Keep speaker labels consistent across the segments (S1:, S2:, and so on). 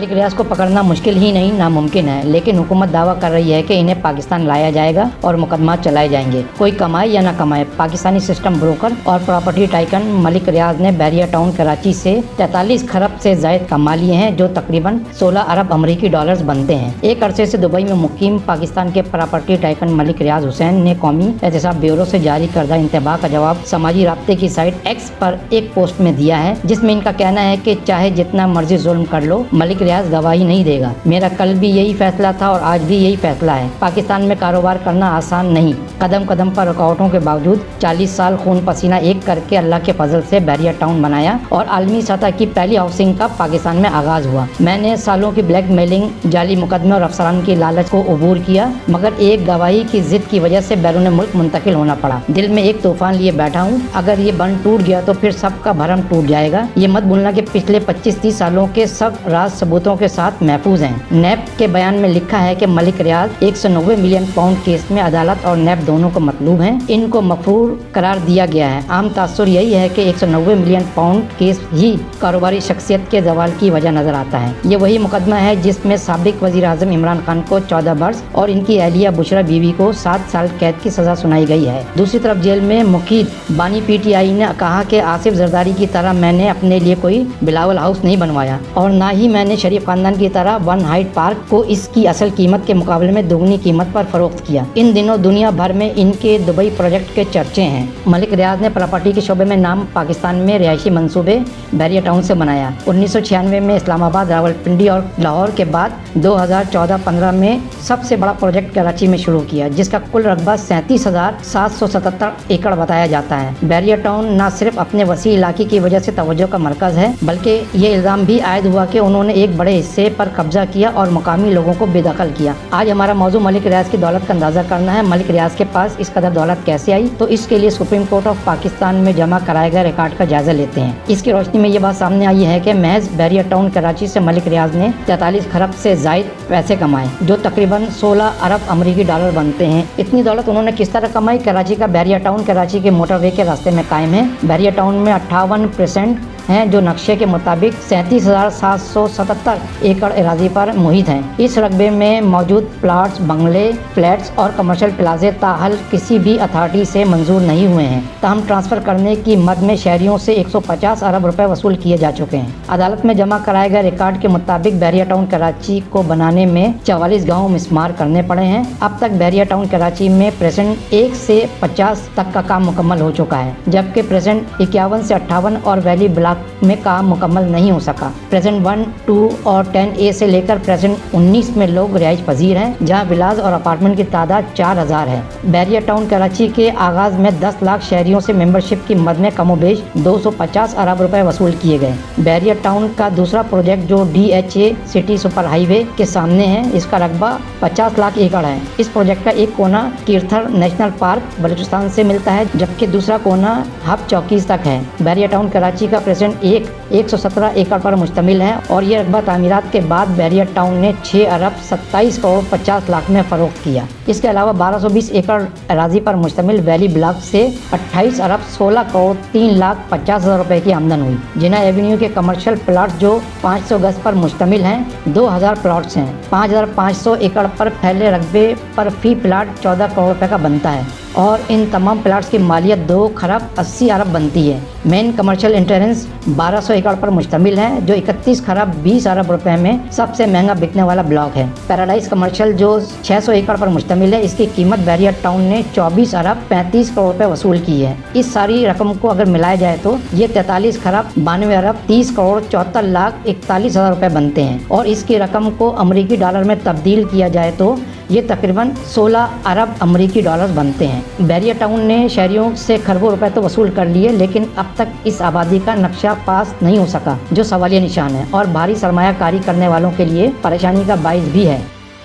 S1: मलिक रियाज को पकड़ना मुश्किल ही नहीं नामुमकिन है, लेकिन हुकूमत दावा कर रही है कि इन्हें पाकिस्तान लाया जाएगा और मुकदमा चलाए जाएंगे, कोई कमाए या ना कमाए। पाकिस्तानी सिस्टम ब्रोकर और प्रॉपर्टी टाइकन मलिक रियाज ने बहरिया टाउन कराची से 43 खरब से ज़ायद कमा लिए हैं, जो तकरीबन 16 अरब अमरीकी डॉलर्स बनते हैं। एक अरसे से दुबई में मुकीम पाकिस्तान के प्रॉपर्टी टाइकन मलिक रियाज हुसैन ने कौमी एहतसाब ब्यूरो से जारी करदा इंतबाह का जवाब समाजी राब्ते की साइट एक्स पर एक पोस्ट में दिया है, जिसमें इनका कहना है कि चाहे जितना मर्जी जुल्म कर लो, मलिक रियाज गवाही नहीं देगा। मेरा कल भी यही फैसला था और आज भी यही फैसला है। पाकिस्तान में कारोबार करना आसान नहीं। कदम कदम पर रुकावटों के बावजूद 40 साल खून पसीना एक करके अल्लाह के फजल से बहरिया टाउन बनाया और आलमी सतह की पहली हाउसिंग का पाकिस्तान में आगाज हुआ। मैंने सालों की ब्लैक मेलिंग, जाली मुकदमे और अफसरान की लालच को अबूर किया, मगर एक गवाही की जिद की वजह से बैरून मुल्क मुंतकिल होना पड़ा। दिल में एक तूफान लिए बैठा हूँ, अगर ये बंद टूट गया तो फिर सबका भरम टूट जाएगा। ये मत भूलना कि पिछले 25-30 सालों के सब राज सबूतों के साथ महफूज हैं। नैब के बयान में लिखा है कि मलिक रियाज 190 मिलियन पाउंड केस में अदालत और नैब दोनों को मतलूब हैं। इनको मफरूर करार दिया गया है। आम तासुर यही है कि 190 मिलियन पाउंड केस ही कारोबारी शख्सियत के जवाल की वजह नजर आता है। ये वही मुकदमा है जिसमें साबिक वजीर आजम इमरान खान को 14 वर्ष और इनकी अहलिया बुशरा बीवी को 7 साल कैद की सजा सुनाई गई है। दूसरी तरफ जेल में मुकीद बानी PTI ने कहा कि आसिफ जरदारी की तरह मैंने अपने लिए कोई बिलावल हाउस नहीं बनवाया और ना ही मैंने शरीफ खानदान की तरह वन हाइट पार्क को इसकी असल कीमत के मुकाबले में दोगुनी कीमत पर फरोख्त किया। इन दिनों दुनिया भर में इनके दुबई प्रोजेक्ट के चर्चे हैं। मलिक रियाज ने प्रॉपर्टी के शोबे में नाम पाकिस्तान में रिहायशी मंसूबे बहरिया टाउन से बनाया। 1996 में इस्लामाबाद, रावलपिंडी और लाहौर के बाद 2014-15 में सबसे बड़ा प्रोजेक्ट कराची में शुरू किया, जिसका कुल रकबा 37,777 एकड़ बताया जाता है। बहरिया टाउन न सिर्फ अपने वसी इलाके की वजह से तवज्जो का मरकज है, बल्कि ये इल्ज़ाम भी आयद हुआ कि उन्होंने एक बड़े हिस्से पर कब्जा किया और मकामी लोगों को बेदखल किया। आज हमारा मौजू मलिक रियाज की दौलत का अंदाजा करना है। मलिक रियाज के पास इस कदर दौलत कैसे आई, तो इसके लिए सुप्रीम कोर्ट ऑफ पाकिस्तान में जमा कराए गए रिकॉर्ड का जायजा लेते हैं। इसकी रोशनी में ये बात सामने आई है कि महज बहरिया टाउन कराची से मलिक रियाज ने 43 खरब से जायद पैसे कमाए, जो तकरीबन 16 अरब अमरीकी डॉलर बनते हैं। इतनी दौलत उन्होंने किस तरह कमाई? कराची का बहरिया टाउन कराची के मोटरवे के रास्ते में कायम है। बहरिया टाउन में 58% हैं जो नक्शे के मुताबिक 37,777 एकड़ अराजी पर मुहित हैं। इस रकबे में मौजूद प्लाट्स, बंगले, फ्लैट्स और कमर्शियल प्लाजे ताहल किसी भी अथॉरिटी से मंजूर नहीं हुए हैं। ताहम ट्रांसफर करने की मद में शहरियों से 150 अरब रुपए वसूल किए जा चुके हैं। अदालत में जमा कराए गए रिकॉर्ड के मुताबिक बहरिया टाउन कराची को बनाने में 44 गाँव मिस्मार करने पड़े हैं। अब तक बहरिया टाउन कराची में प्रेजेंट 1 से 50 तक का काम मुकम्मल हो चुका है, जबकि प्रेजेंट 51 से 58 और वैली ब्लॉक में काम मुकम्मल नहीं हो सका। प्रेजेंट 1, 2 और 10A से लेकर प्रेजेंट 19 में लोग रिहाइश पजीर हैं, जहाँ विलाज और अपार्टमेंट की तादाद 4000 है। बहरिया टाउन कराची के आगाज में 10 लाख शहरियों से मेंबरशिप की मद में कमोबेश 250 अरब रुपए वसूल किए गए। बहरिया टाउन का दूसरा प्रोजेक्ट जो DHA सिटी सुपर हाईवे के सामने है, इसका रकबा 50 लाख एकड़ है। इस प्रोजेक्ट का एक कोना तीर्थर नेशनल पार्क बलूचिस्तान से मिलता है, जबकि दूसरा कोना हब चौकीज तक है। बहरिया टाउन कराची का प्रेजेंट 117 एकड़ पर मुश्तमिल है और ये रकबा तामीरात के बाद बहरिया टाउन ने 6 अरब 27 करोड़ 50 लाख में फरोख्त किया। इसके अलावा 1220 एकड़ अराजी पर मुश्तमिल वैली ब्लॉक से 28 अरब 16 करोड़ 3 लाख 50 हज़ार रुपए की आमदन हुई। जिना एवेन्यू के कमर्शियल प्लाट जो 500 गज पर मुश्तमिल हैं, 2000 प्लाट्स हैं। 5500 एकड़ पर फैले रकबे पर फी प्लाट 14 करोड़ रुपए का बनता है और इन तमाम प्लाट्स की मालियत 2 खरब 80 अरब बनती है। मेन कमर्शियल इंटरेंस 1200 एकड़ पर मुश्तमिल है, जो 31 खरब 20 अरब रुपए में सबसे महंगा बिकने वाला ब्लॉक है। पैराडाइज कमर्शियल जो 600 एकड़ पर मुश्तमिल है, इसकी कीमत बहरिया टाउन ने 24 अरब 35 करोड़ रुपए वसूल की है। इस सारी रकम को अगर मिलाया जाए तो ये 43 खरब 92 अरब 30 करोड़ 74 लाख 41 हज़ार रुपए बनते हैं और इसकी रकम को अमरीकी डॉलर में तब्दील किया जाए तो ये तकरीबन 16 अरब अमरीकी डॉलर बनते हैं। बहरिया टाउन ने शहरियों से खरबों रुपए तो वसूल कर लिए, लेकिन अब तक इस आबादी का नक्शा पास नहीं हो सका, जो सवालिया निशान है और भारी सरमायाकारी करने वालों के लिए परेशानी का बाइस भी है।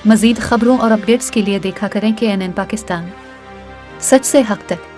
S2: मज़ीद खबरों और अपडेट्स के लिए देखा करें KNN पाकिस्तान, सच से हक तक।